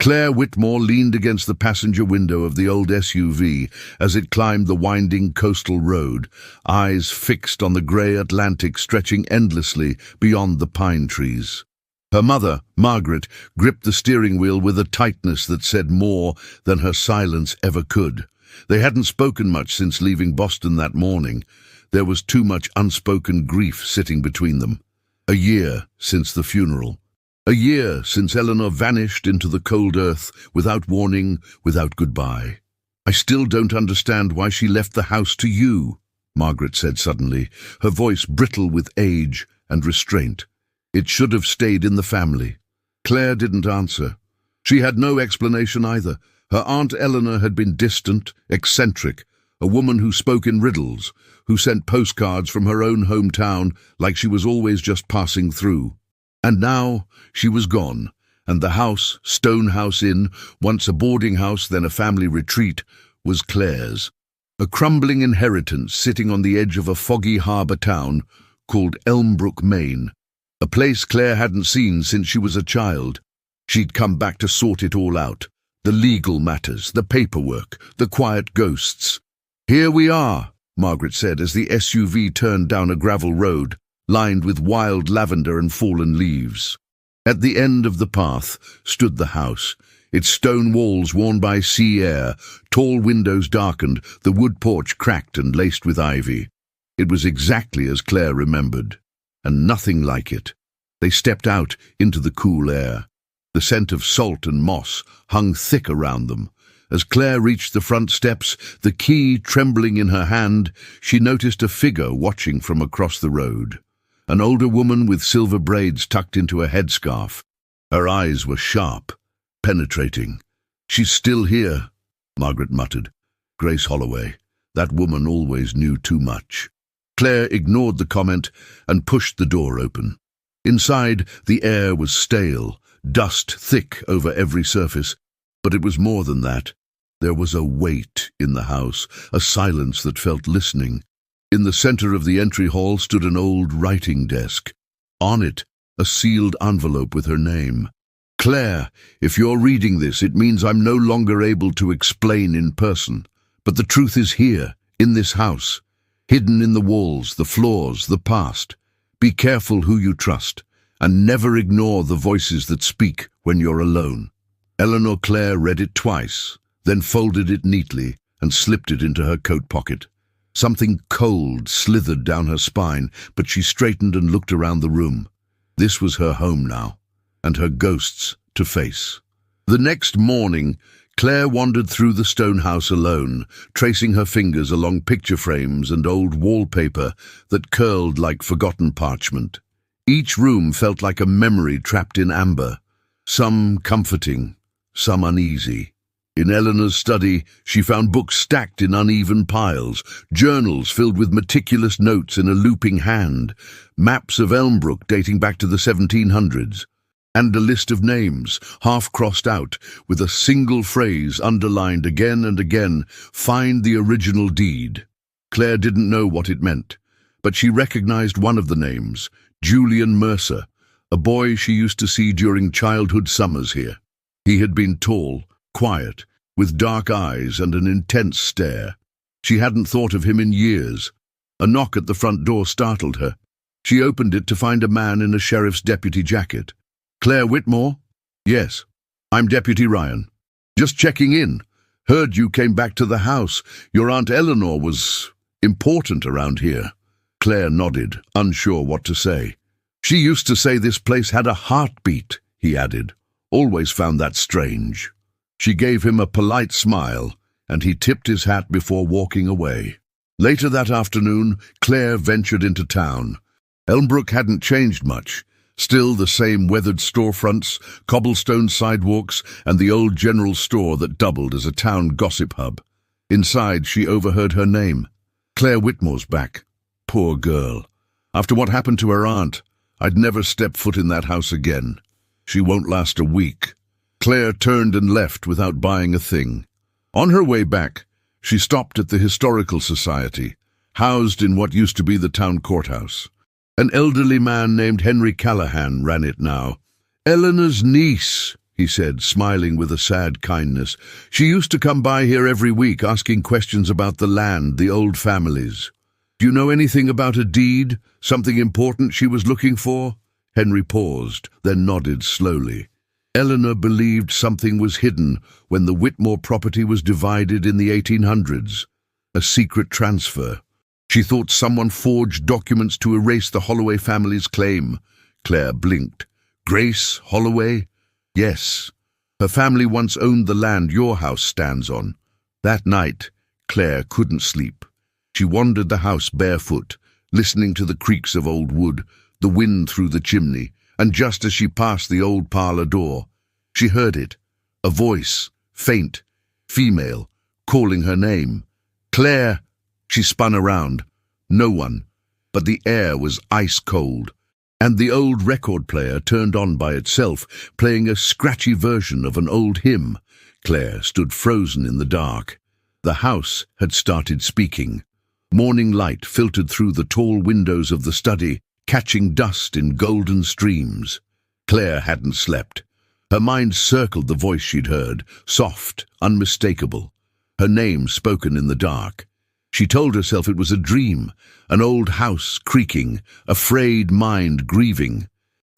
Claire Whitmore leaned against the passenger window of the old SUV as it climbed the winding coastal road, eyes fixed on the grey Atlantic stretching endlessly beyond the pine trees. Her mother, Margaret, gripped the steering wheel with a tightness that said more than her silence ever could. They hadn't spoken much since leaving Boston that morning. There was too much unspoken grief sitting between them. A year since the funeral. A year since Eleanor vanished into the cold earth without warning, without goodbye. "I still don't understand why she left the house to you," Margaret said suddenly, her voice brittle with age and restraint. "It should have stayed in the family." Claire didn't answer. She had no explanation either. Her Aunt Eleanor had been distant, eccentric, a woman who spoke in riddles, who sent postcards from her own hometown like she was always just passing through. And now she was gone, and the house, Stonehouse Inn, once a boarding house, then a family retreat, was Claire's. A crumbling inheritance sitting on the edge of a foggy harbour town called Elmbrook, Maine, a place Claire hadn't seen since she was a child. She'd come back to sort it all out, the legal matters, the paperwork, the quiet ghosts. "Here we are," Margaret said as the SUV turned down a gravel road, lined with wild lavender and fallen leaves. At the end of the path stood the house, its stone walls worn by sea air, tall windows darkened, the wood porch cracked and laced with ivy. It was exactly as Claire remembered, and nothing like it. They stepped out into the cool air. The scent of salt and moss hung thick around them. As Claire reached the front steps, the key trembling in her hand, she noticed a figure watching from across the road. An older woman with silver braids tucked into a headscarf. Her eyes were sharp, penetrating. "She's still here," Margaret muttered. Grace Holloway. That woman always knew too much. Claire ignored the comment and pushed the door open. Inside, the air was stale, dust thick over every surface. But it was more than that. There was a weight in the house, a silence that felt listening. In the center of the entry hall stood an old writing desk. On it, a sealed envelope with her name. "Claire, if you're reading this, it means I'm no longer able to explain in person. But the truth is here, in this house, hidden in the walls, the floors, the past. Be careful who you trust, and never ignore the voices that speak when you're alone." Eleanor Claire read it twice, then folded it neatly and slipped it into her coat pocket. Something cold slithered down her spine, but she straightened and looked around the room. This was her home now, and her ghosts to face. The next morning, Claire wandered through the stone house alone, tracing her fingers along picture frames and old wallpaper that curled like forgotten parchment. Each room felt like a memory trapped in amber, some comforting, some uneasy. In Eleanor's study, she found books stacked in uneven piles, journals filled with meticulous notes in a looping hand, maps of Elmbrook dating back to the 1700s, and a list of names, half crossed out, with a single phrase underlined again and again, "Find the original deed." Claire didn't know what it meant, but she recognized one of the names, Julian Mercer, a boy she used to see during childhood summers here. He had been tall, quiet, with dark eyes and an intense stare. She hadn't thought of him in years. A knock at the front door startled her. She opened it to find a man in a sheriff's deputy jacket. "Claire Whitmore?" "Yes, I'm Deputy Ryan. Just checking in. Heard you came back to the house. Your Aunt Eleanor was important around here." Claire nodded, unsure what to say. "She used to say this place had a heartbeat," he added. "Always found that strange." She gave him a polite smile, and he tipped his hat before walking away. Later that afternoon, Claire ventured into town. Elmbrook hadn't changed much. Still the same weathered storefronts, cobblestone sidewalks, and the old general store that doubled as a town gossip hub. Inside, she overheard her name. "Claire Whitmore's back. Poor girl. After what happened to her aunt, I'd never step foot in that house again. She won't last a week." Claire turned and left without buying a thing. On her way back, she stopped at the Historical Society, housed in what used to be the town courthouse. An elderly man named Henry Callahan ran it now. "Eleanor's niece," he said, smiling with a sad kindness. She used to come by here every week, asking questions about the land, the old families. Do you know anything about a deed, something important she was looking for? Henry paused, then nodded slowly. Eleanor believed something was hidden when the Whitmore property was divided in the 1800s. A secret transfer. She thought someone forged documents to erase the Holloway family's claim. Claire blinked. Grace Holloway? Yes. Her family once owned the land your house stands on. That night, Claire couldn't sleep. She wandered the house barefoot, listening to the creaks of old wood, the wind through the chimney, and just as she passed the old parlor door, she heard it. A voice, faint, female, calling her name. Claire! She spun around. No one, but the air was ice cold, and the old record player turned on by itself, playing a scratchy version of an old hymn. Claire stood frozen in the dark. The house had started speaking. Morning light filtered through the tall windows of the study, catching dust in golden streams. Claire hadn't slept. Her mind circled the voice she'd heard, soft, unmistakable. Her name spoken in the dark. She told herself it was a dream, an old house creaking, a frayed mind grieving.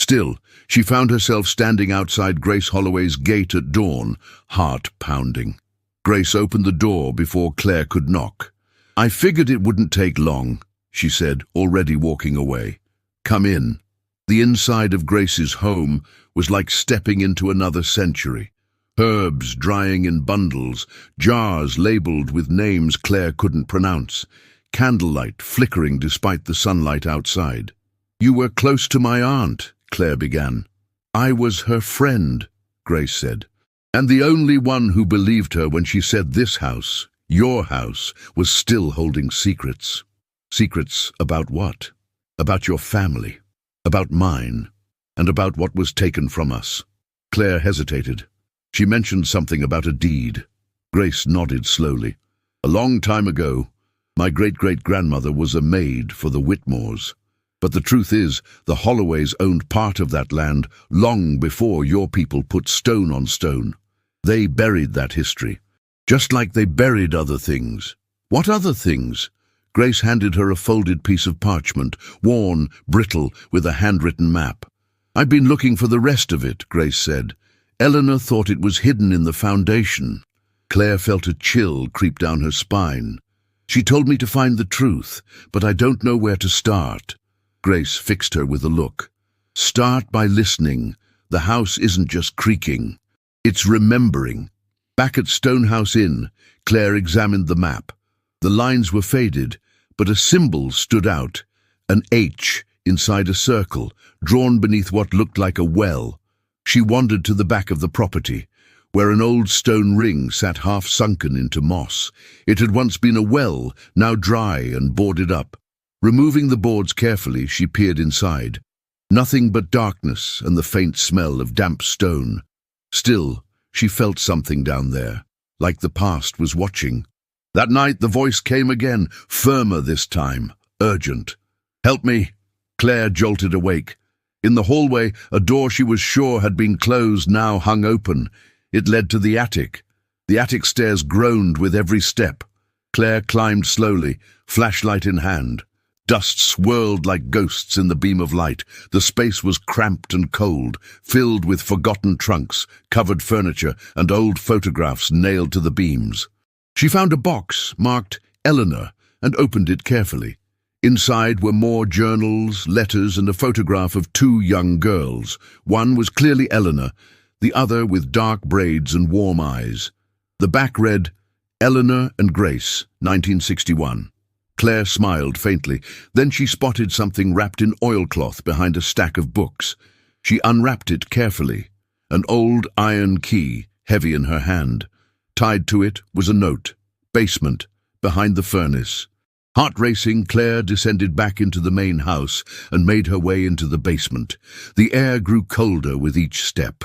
Still, she found herself standing outside Grace Holloway's gate at dawn, heart pounding. Grace opened the door before Claire could knock. "I figured it wouldn't take long," she said, already walking away. "Come in." The inside of Grace's home was like stepping into another century. Herbs drying in bundles, jars labeled with names Claire couldn't pronounce, candlelight flickering despite the sunlight outside. "You were close to my aunt," Claire began. "I was her friend," Grace said, "and the only one who believed her when she said this house, your house, was still holding secrets." "Secrets about what?" "About your family, about mine, and about what was taken from us." Claire hesitated. She mentioned something about a deed. Grace nodded slowly. "A long time ago, my great-great-grandmother was a maid for the Whitmores. But the truth is, the Holloways owned part of that land long before your people put stone on stone. They buried that history, just like they buried other things." "What other things?" Grace handed her a folded piece of parchment, worn, brittle, with a handwritten map. "I've been looking for the rest of it," Grace said. "Eleanor thought it was hidden in the foundation." Claire felt a chill creep down her spine. "She told me to find the truth, but I don't know where to start." Grace fixed her with a look. "Start by listening. The house isn't just creaking. It's remembering." Back at Stonehouse Inn, Claire examined the map. The lines were faded, but a symbol stood out, an H inside a circle, drawn beneath what looked like a well. She wandered to the back of the property, where an old stone ring sat half-sunken into moss. It had once been a well, now dry and boarded up. Removing the boards carefully, she peered inside. Nothing but darkness and the faint smell of damp stone. Still, she felt something down there, like the past was watching. That night the voice came again, firmer this time, urgent. "Help me!" Claire jolted awake. In the hallway, a door she was sure had been closed now hung open. It led to the attic. The attic stairs groaned with every step. Claire climbed slowly, flashlight in hand. Dust swirled like ghosts in the beam of light. The space was cramped and cold, filled with forgotten trunks, covered furniture, and old photographs nailed to the beams. She found a box marked Eleanor and opened it carefully. Inside were more journals, letters, and a photograph of two young girls. One was clearly Eleanor, the other with dark braids and warm eyes. The back read, "Eleanor and Grace, 1961. Claire smiled faintly. Then she spotted something wrapped in oilcloth behind a stack of books. She unwrapped it carefully. An old iron key, heavy in her hand. Tied to it was a note. "Basement, behind the furnace." Heart racing, Claire descended back into the main house and made her way into the basement. The air grew colder with each step.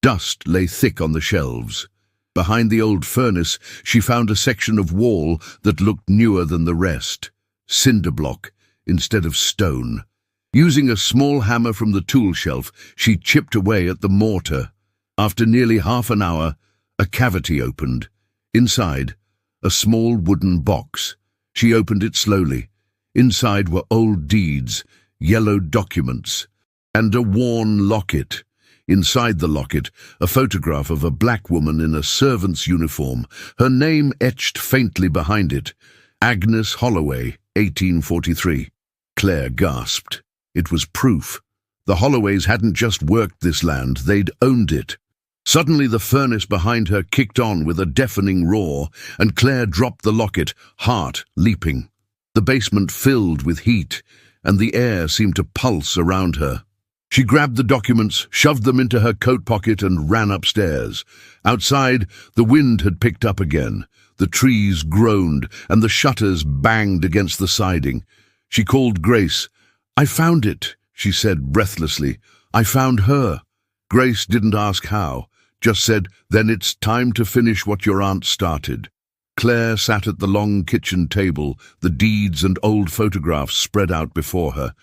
Dust lay thick on the shelves. Behind the old furnace, she found a section of wall that looked newer than the rest. Cinder block instead of stone. Using a small hammer from the tool shelf, she chipped away at the mortar. After nearly half an hour, a cavity opened. Inside, a small wooden box. She opened it slowly. Inside were old deeds, yellowed documents, and a worn locket. Inside the locket, a photograph of a black woman in a servant's uniform, her name etched faintly behind it. Agnes Holloway, 1843. Claire gasped. It was proof. The Holloways hadn't just worked this land, they'd owned it. Suddenly the furnace behind her kicked on with a deafening roar, and Claire dropped the locket, heart leaping. The basement filled with heat, and the air seemed to pulse around her. She grabbed the documents, shoved them into her coat pocket, and ran upstairs. Outside, the wind had picked up again. The trees groaned, and the shutters banged against the siding. She called Grace. "I found it," she said breathlessly. "I found her." Grace didn't ask how, just said, "Then it's time to finish what your aunt started." Claire sat at the long kitchen table, the deeds and old photographs spread out before her.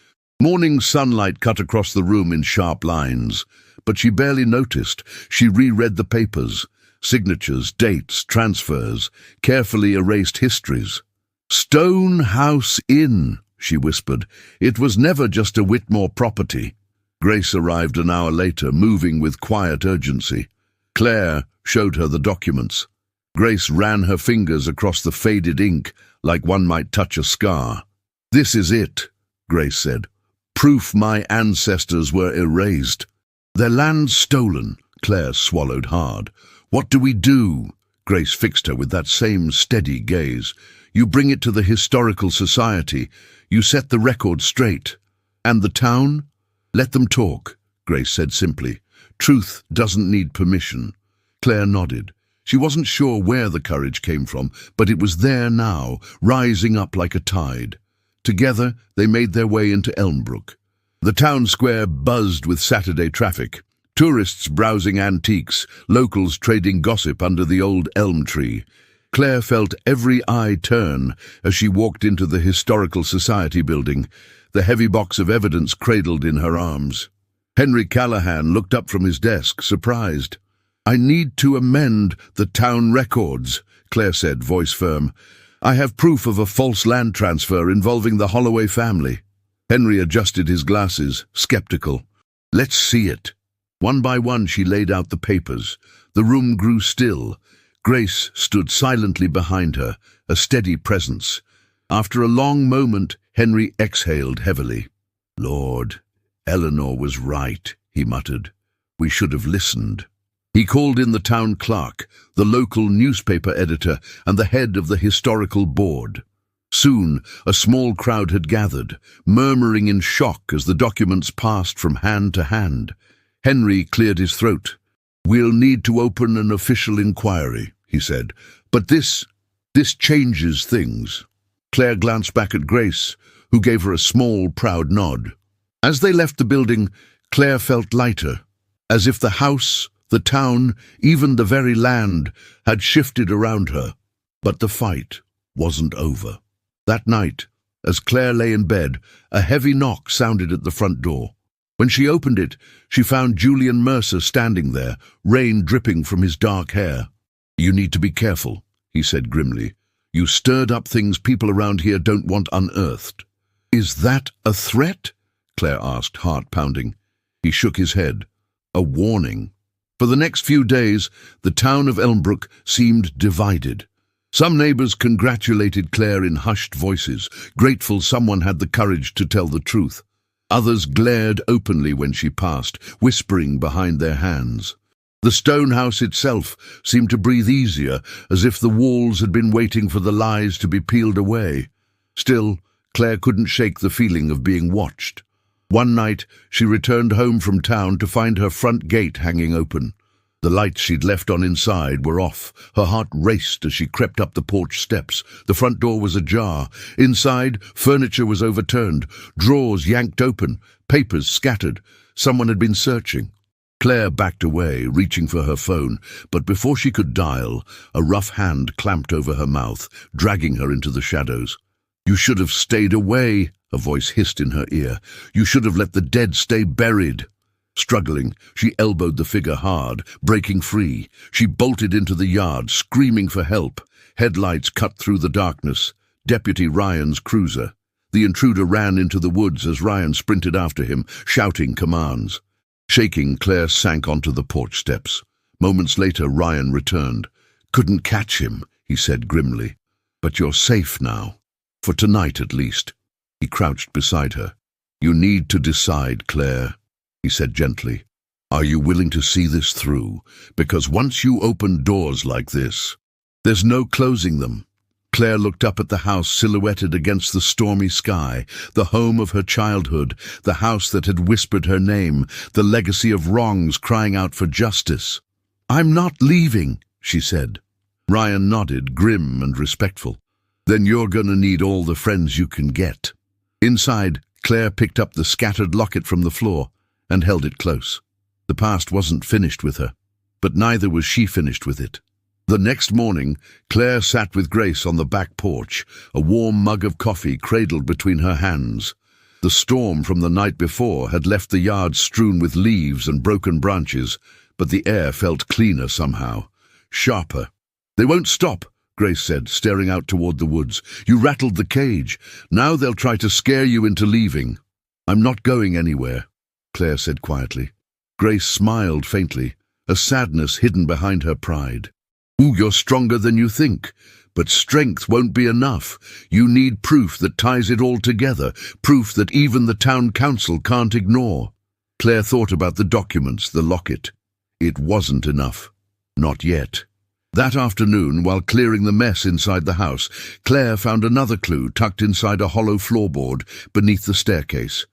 Morning sunlight cut across the room in sharp lines, but she barely noticed. She reread the papers, signatures, dates, transfers, carefully erased histories. "Stone House Inn," she whispered. "It was never just a Whitmore property." Grace arrived an hour later, moving with quiet urgency. Claire showed her the documents. Grace ran her fingers across the faded ink like one might touch a scar. "This is it," Grace said. "Proof my ancestors were erased." "Their land stolen," Claire swallowed hard. "What do we do?" Grace fixed her with that same steady gaze. "You bring it to the Historical Society. You set the record straight." "And the town?" "Let them talk," Grace said simply. "Truth doesn't need permission." Claire nodded. She wasn't sure where the courage came from, but it was there now, rising up like a tide. Together, they made their way into Elmbrook. The town square buzzed with Saturday traffic. Tourists browsing antiques, locals trading gossip under the old elm tree. Claire felt every eye turn as she walked into the Historical Society building, the heavy box of evidence cradled in her arms. Henry Callahan looked up from his desk, surprised. "I need to amend the town records," Claire said, voice firm. "I have proof of a false land transfer involving the Holloway family." Henry adjusted his glasses, skeptical. "Let's see it." One by one she laid out the papers. The room grew still. Grace stood silently behind her, a steady presence. After a long moment, Henry exhaled heavily. "Lord, Eleanor was right," he muttered. "We should have listened." He called in the town clerk, the local newspaper editor, and the head of the historical board. Soon, a small crowd had gathered, murmuring in shock as the documents passed from hand to hand. Henry cleared his throat. "We'll need to open an official inquiry," he said. "But this changes things." Claire glanced back at Grace, who gave her a small, proud nod. As they left the building, Claire felt lighter, as if the house, the town, even the very land, had shifted around her. But the fight wasn't over. That night, as Claire lay in bed, a heavy knock sounded at the front door. When she opened it, she found Julian Mercer standing there, rain dripping from his dark hair. "You need to be careful," he said grimly. "You stirred up things people around here don't want unearthed." "Is that a threat?" Claire asked, heart pounding. He shook his head. "A warning." For the next few days, the town of Elmbrook seemed divided. Some neighbors congratulated Claire in hushed voices, grateful someone had the courage to tell the truth. Others glared openly when she passed, whispering behind their hands. The stone house itself seemed to breathe easier, as if the walls had been waiting for the lies to be peeled away. Still, Claire couldn't shake the feeling of being watched. One night, she returned home from town to find her front gate hanging open. The lights she'd left on inside were off. Her heart raced as she crept up the porch steps. The front door was ajar. Inside, furniture was overturned, drawers yanked open, papers scattered. Someone had been searching. Claire backed away, reaching for her phone, but before she could dial, a rough hand clamped over her mouth, dragging her into the shadows. "You should have stayed away," a voice hissed in her ear. "You should have let the dead stay buried." Struggling, she elbowed the figure hard, breaking free. She bolted into the yard, screaming for help. Headlights cut through the darkness. Deputy Ryan's cruiser. The intruder ran into the woods as Ryan sprinted after him, shouting commands. Shaking, Claire sank onto the porch steps. Moments later, Ryan returned. "Couldn't catch him," he said grimly. "But you're safe now. For tonight, at least." He crouched beside her. "You need to decide, Claire," he said gently. "Are you willing to see this through? Because once you open doors like this, there's no closing them." Claire looked up at the house silhouetted against the stormy sky, the home of her childhood, the house that had whispered her name, the legacy of wrongs crying out for justice. "I'm not leaving," she said. Ryan nodded, grim and respectful. "Then you're gonna need all the friends you can get." Inside, Claire picked up the scattered locket from the floor and held it close. The past wasn't finished with her, but neither was she finished with it. The next morning, Claire sat with Grace on the back porch, a warm mug of coffee cradled between her hands. The storm from the night before had left the yard strewn with leaves and broken branches, but the air felt cleaner somehow, sharper. "They won't stop," Grace said, staring out toward the woods. "You rattled the cage. Now they'll try to scare you into leaving." "I'm not going anywhere," Claire said quietly. Grace smiled faintly, a sadness hidden behind her pride. "Ooh, you're stronger than you think. But strength won't be enough. You need proof that ties it all together, proof that even the town council can't ignore." Claire thought about the documents, the locket. It wasn't enough. Not yet. That afternoon, while clearing the mess inside the house, Claire found another clue tucked inside a hollow floorboard beneath the staircase.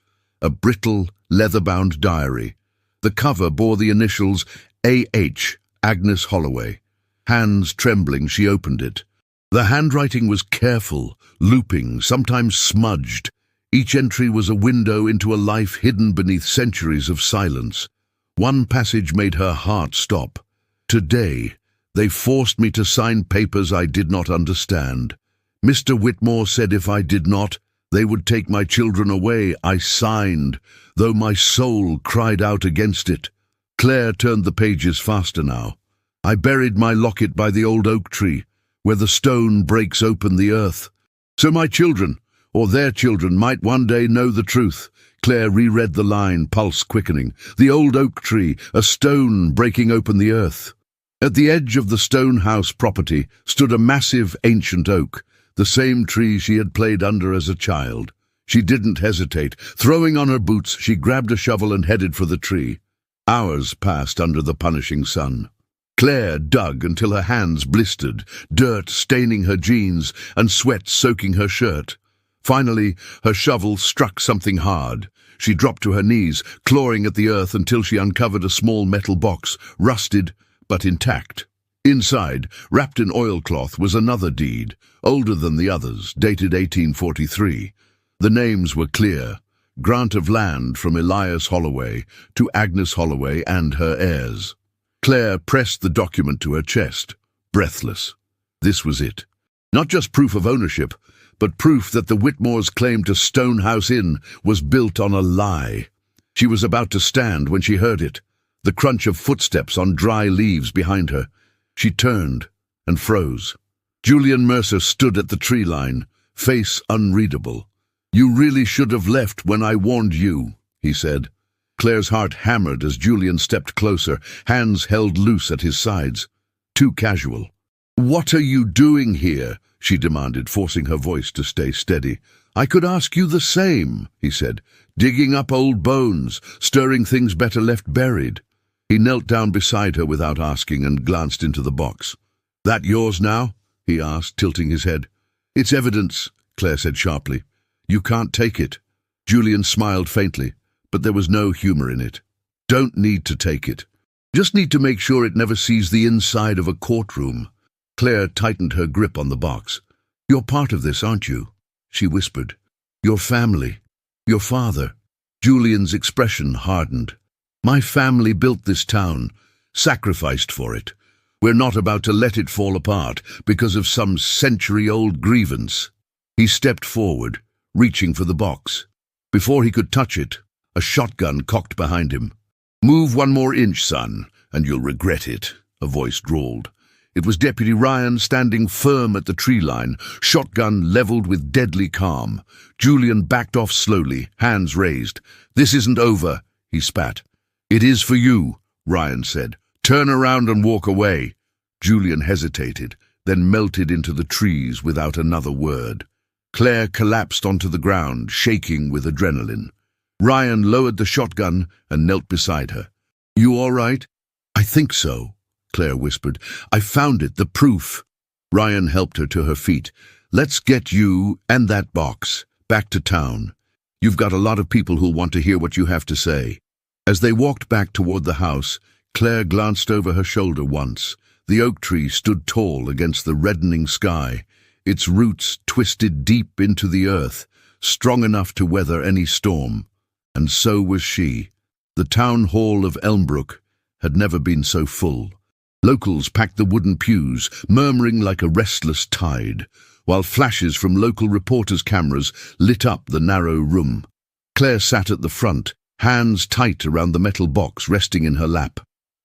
A brittle, leather-bound diary. The cover bore the initials A.H., Agnes Holloway. Hands trembling, she opened it. The handwriting was careful, looping, sometimes smudged. Each entry was a window into a life hidden beneath centuries of silence. One passage made her heart stop. "Today, they forced me to sign papers I did not understand. Mr. Whitmore said if I did not, they would take my children away. I signed, though my soul cried out against it." Claire turned the pages faster now. "I buried my locket by the old oak tree, where the stone breaks open the earth. So my children, or their children, might one day know the truth." Claire reread the line, pulse quickening. "The old oak tree, a stone breaking open the earth." At the edge of the stone house property stood a massive ancient oak, the same tree she had played under as a child. She didn't hesitate. Throwing on her boots, she grabbed a shovel and headed for the tree. Hours passed under the punishing sun. Claire dug until her hands blistered, dirt staining her jeans and sweat soaking her shirt. Finally, her shovel struck something hard. She dropped to her knees, clawing at the earth until she uncovered a small metal box, rusted but intact. Inside, wrapped in oilcloth, was another deed, older than the others, dated 1843. The names were clear. Grant of land from Elias Holloway to Agnes Holloway and her heirs. Claire pressed the document to her chest, breathless. This was it. Not just proof of ownership, but proof that the Whitmore's claim to Stonehouse Inn was built on a lie. She was about to stand when she heard it, the crunch of footsteps on dry leaves behind her. She turned and froze. Julian Mercer stood at the tree line, face unreadable. "You really should have left when I warned you," he said. Claire's heart hammered as Julian stepped closer, hands held loose at his sides. Too casual. "What are you doing here?" she demanded, forcing her voice to stay steady. "I could ask you the same," he said. "Digging up old bones, stirring things better left buried." He knelt down beside her without asking and glanced into the box. "That yours now?" he asked, tilting his head. "It's evidence," Claire said sharply. "You can't take it." Julian smiled faintly, but there was no humor in it. "Don't need to take it. Just need to make sure it never sees the inside of a courtroom." Claire tightened her grip on the box. "You're part of this, aren't you?" she whispered. "Your family. Your father." Julian's expression hardened. "My family built this town, sacrificed for it. We're not about to let it fall apart because of some century-old grievance." He stepped forward, reaching for the box. Before he could touch it, a shotgun cocked behind him. "Move one more inch, son, and you'll regret it," a voice drawled. It was Deputy Ryan standing firm at the tree line, shotgun leveled with deadly calm. Julian backed off slowly, hands raised. "This isn't over," he spat. "It is for you," Ryan said. "Turn around and walk away." Julian hesitated, then melted into the trees without another word. Claire collapsed onto the ground, shaking with adrenaline. Ryan lowered the shotgun and knelt beside her. "You all right?" "I think so," Claire whispered. "I found it, the proof." Ryan helped her to her feet. "Let's get you and that box back to town. You've got a lot of people who'll want to hear what you have to say." As they walked back toward the house, Claire glanced over her shoulder once. The oak tree stood tall against the reddening sky, its roots twisted deep into the earth, strong enough to weather any storm. And so was she. The town hall of Elmbrook had never been so full. Locals packed the wooden pews, murmuring like a restless tide, while flashes from local reporters' cameras lit up the narrow room. Claire sat at the front, hands tight around the metal box resting in her lap.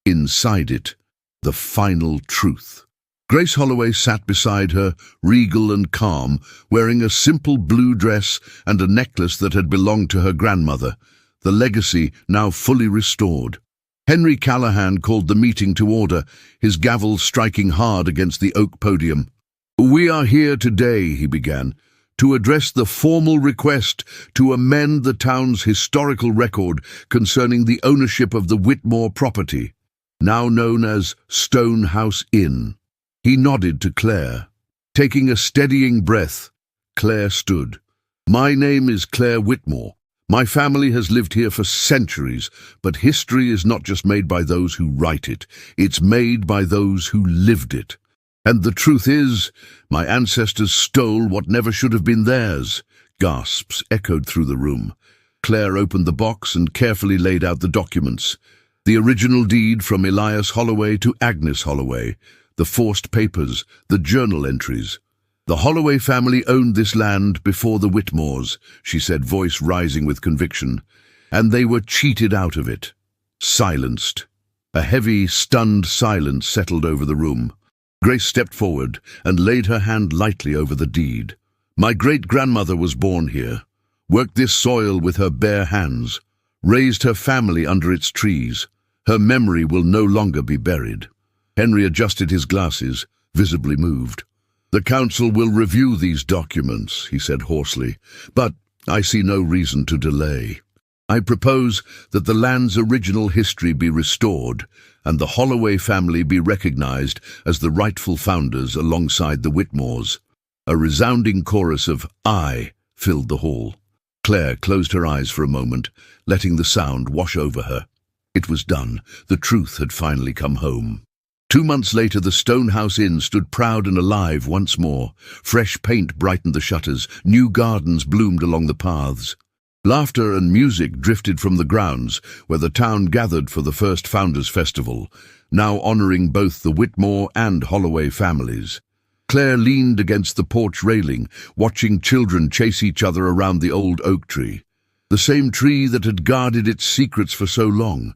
Inside it, the final truth. Grace Holloway sat beside her, regal and calm, wearing a simple blue dress and a necklace that had belonged to her grandmother, the legacy now fully restored. Henry Callahan called the meeting to order, his gavel striking hard against the oak podium. "We are here today," he began, "to address the formal request to amend the town's historical record concerning the ownership of the Whitmore property, now known as Stonehouse Inn." He nodded to Claire. Taking a steadying breath, Claire stood. "My name is Claire Whitmore. My family has lived here for centuries, but history is not just made by those who write it. It's made by those who lived it. And the truth is, my ancestors stole what never should have been theirs." Gasps echoed through the room. Claire opened the box and carefully laid out the documents. The original deed from Elias Holloway to Agnes Holloway, the forced papers, the journal entries. "The Holloway family owned this land before the Whitmores," she said, voice rising with conviction, "and they were cheated out of it." Silenced. A heavy, stunned silence settled over the room. Grace stepped forward and laid her hand lightly over the deed. "My great-grandmother was born here, worked this soil with her bare hands, raised her family under its trees. Her memory will no longer be buried." Henry adjusted his glasses, visibly moved. "The council will review these documents," he said hoarsely, "but I see no reason to delay. I propose that the land's original history be restored and the Holloway family be recognized as the rightful founders alongside the Whitmores." A resounding chorus of "I" filled the hall. Claire closed her eyes for a moment, letting the sound wash over her. It was done. The truth had finally come home. 2 months later, the Stonehouse Inn stood proud and alive once more. Fresh paint brightened the shutters, new gardens bloomed along the paths. Laughter and music drifted from the grounds, where the town gathered for the first Founders' Festival, now honoring both the Whitmore and Holloway families. Claire leaned against the porch railing, watching children chase each other around the old oak tree. The same tree that had guarded its secrets for so long.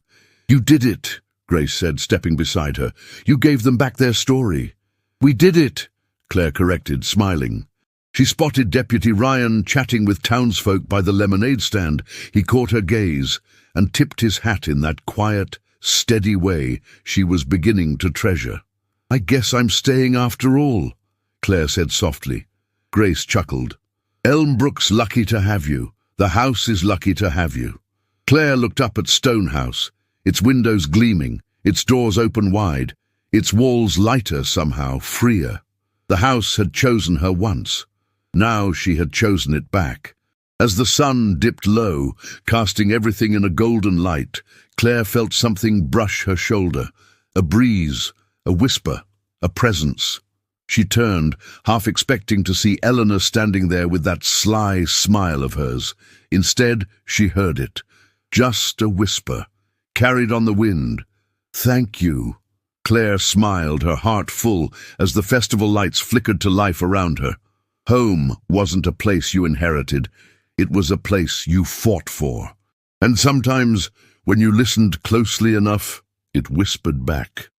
"You did it," Grace said, stepping beside her. "You gave them back their story." "We did it," Claire corrected, smiling. She spotted Deputy Ryan chatting with townsfolk by the lemonade stand. He caught her gaze and tipped his hat in that quiet, steady way she was beginning to treasure. "I guess I'm staying after all," Claire said softly. Grace chuckled. "Elmbrook's lucky to have you. The house is lucky to have you." Claire looked up at Stonehouse, its windows gleaming, its doors open wide, its walls lighter somehow, freer. The house had chosen her once. Now she had chosen it back. As the sun dipped low, casting everything in a golden light, Claire felt something brush her shoulder. A breeze, a whisper, a presence. She turned, half expecting to see Eleanor standing there with that sly smile of hers. Instead, she heard it. Just a whisper, carried on the wind. "Thank you." Claire smiled, her heart full, as the festival lights flickered to life around her. Home wasn't a place you inherited. It was a place you fought for. And sometimes, When you listened closely enough, it whispered back.